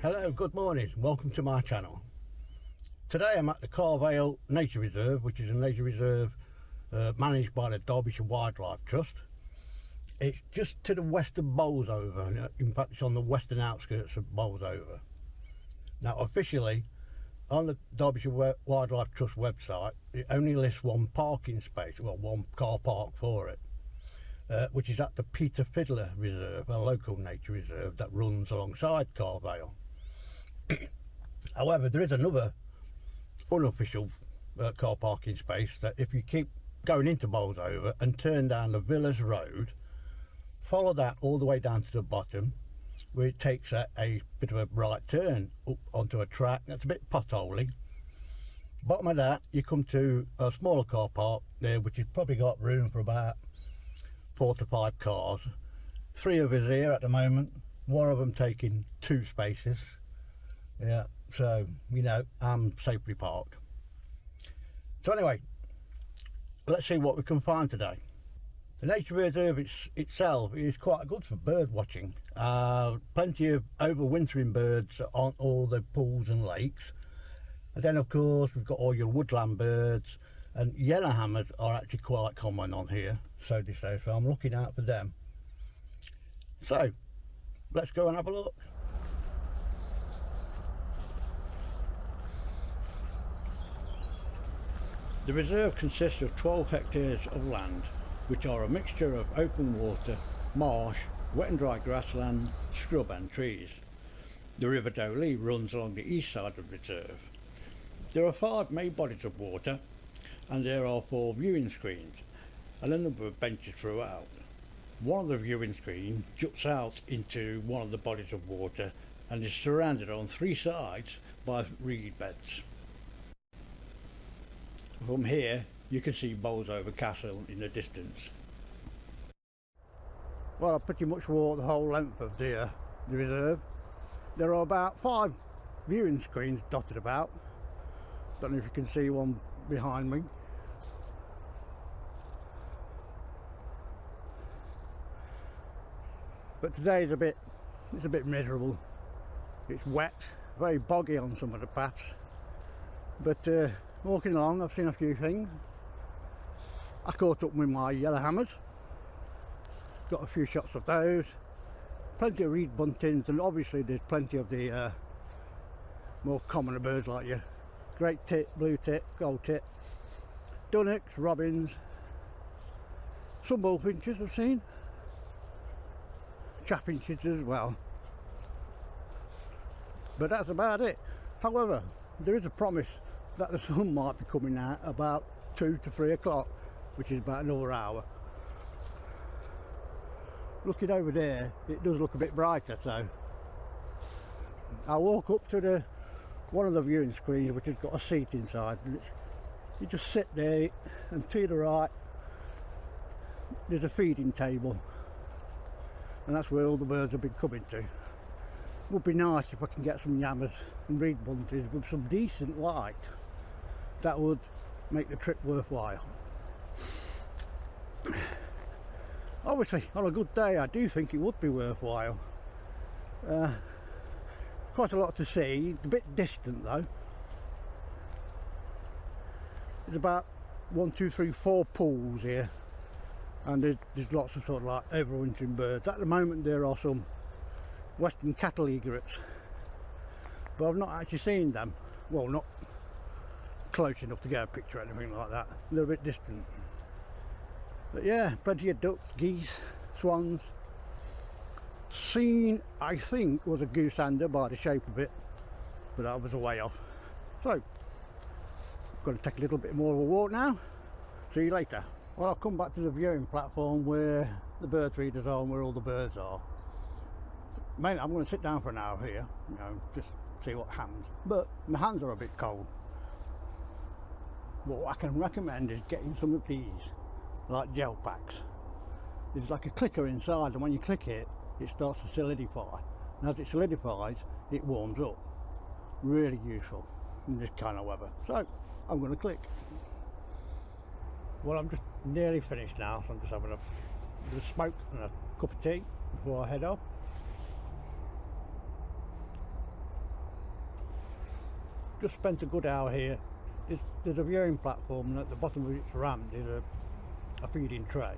Hello, good morning, welcome to my channel. Today I'm at the Carr Vale Nature Reserve, which is a nature reserve managed by the Derbyshire Wildlife Trust. It's just to the west of Bolsover, in fact it's on the western outskirts of Bolsover. Now officially on the Derbyshire Wildlife Trust website it only lists one parking space, well one car park for it, which is at the Peter Fiddler Reserve, a local nature reserve that runs alongside Carr Vale. However, there is another unofficial car parking space that if you keep going into Bolsover and turn down the Villas Road, follow that all the way down to the bottom, where it takes a bit of a right turn up onto a track that's a bit potholy. Bottom of that, you come to a smaller car park there, which has probably got room for about 4 to 5 cars. 3 of us here at the moment, one of them taking 2 spaces. Yeah, so you know I'm safely parked. So anyway, let's see what we can find today. The nature reserve itself is quite good for bird watching. Plenty of overwintering birds on all the pools and lakes, and then of course we've got all your woodland birds, and Yellowhammers are actually quite common on here, so they say, so I'm looking out for them. So let's go and have a look. The reserve consists of 12 hectares of land, which are a mixture of open water, marsh, wet and dry grassland, scrub and trees. The River Dolly runs along the east side of the reserve. There are 5 main bodies of water, and there are 4 viewing screens and a number of benches throughout. One of the viewing screens juts out into one of the bodies of water and is surrounded on 3 sides by reed beds. From here you can see Bolsover Castle in the distance. Well, I pretty much walked the whole length of the reserve. There are about 5 viewing screens dotted about. Don't know if you can see one behind me. But today is it's a bit miserable. It's wet, very boggy on some of the paths. But walking along, I've seen a few things. I caught up with my Yellowhammers, got a few shots of those, plenty of reed buntings, and obviously there's plenty of the more commoner birds like your great tit, blue tit, gold tit, dunnocks, robins, some bullfinches I've seen, chaffinches as well, but that's about it. However, there is a promise that the sun might be coming out about 2 to 3 o'clock, which is about another hour. Looking over there, it does look a bit brighter, so I walk up to one of the viewing screens, which has got a seat inside, and you just sit there, and to the right there's a feeding table, and that's where all the birds have been coming to. Would be nice if I can get some yammers and reed buntings with some decent light. That would make the trip worthwhile. Obviously on a good day I do think it would be worthwhile. Quite a lot to see, a bit distant though. There's about 1, 2, 3, 4 pools here, and there's lots of sort of like overwintering birds. At the moment there are some western cattle egrets, but I've not actually seen them. Well, not close enough to get a picture or anything like that. They're a bit distant. But yeah, plenty of ducks, geese, swans. Seen, I think, was a goosander by the shape of it, but that was a way off. So, I'm going to take a little bit more of a walk now. See you later. Well, I'll come back to the viewing platform where the bird feeders are and where all the birds are. Mainly, I'm going to sit down for an hour here, you know, just see what happens. But my hands are a bit cold. What I can recommend is getting some of these, like gel packs. There's like a clicker inside, and when you click it, it starts to solidify. And as it solidifies, it warms up. Really useful in this kind of weather. So, I'm going to click. Well, I'm just nearly finished now, so I'm just having a bit of smoke and a cup of tea before I head off. just spent a good hour here. There's a viewing platform, and at the bottom of its ramp there's a feeding tray.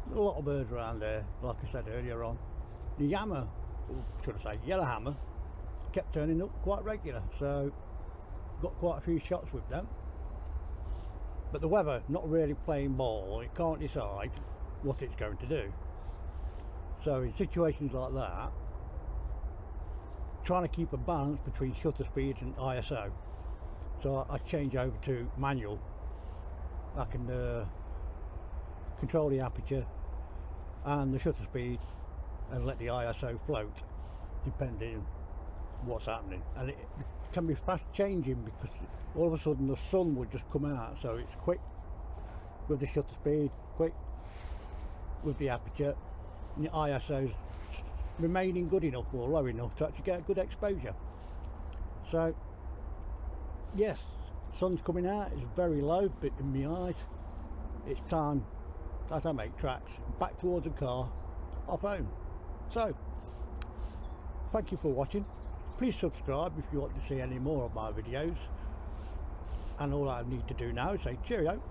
There's a lot of birds around there, like I said earlier on. The yammer, or should I say yellowhammer, kept turning up quite regular, so got quite a few shots with them. But the weather not really playing ball, it can't decide what it's going to do. So in situations like that, trying to keep a balance between shutter speed and ISO. So I change over to manual. I can control the aperture and the shutter speed and let the ISO float depending on what's happening. And it can be fast changing because all of a sudden the sun would just come out, so it's quick with the shutter speed, quick with the aperture, and the ISO's remaining good enough or low enough to actually get a good exposure. So yes, sun's coming out, it's very low, bit in my eyes. It's time that I make tracks back towards the car, off home. So thank you for watching. Please subscribe if you want to see any more of my videos, and all I need to do now is say cheerio.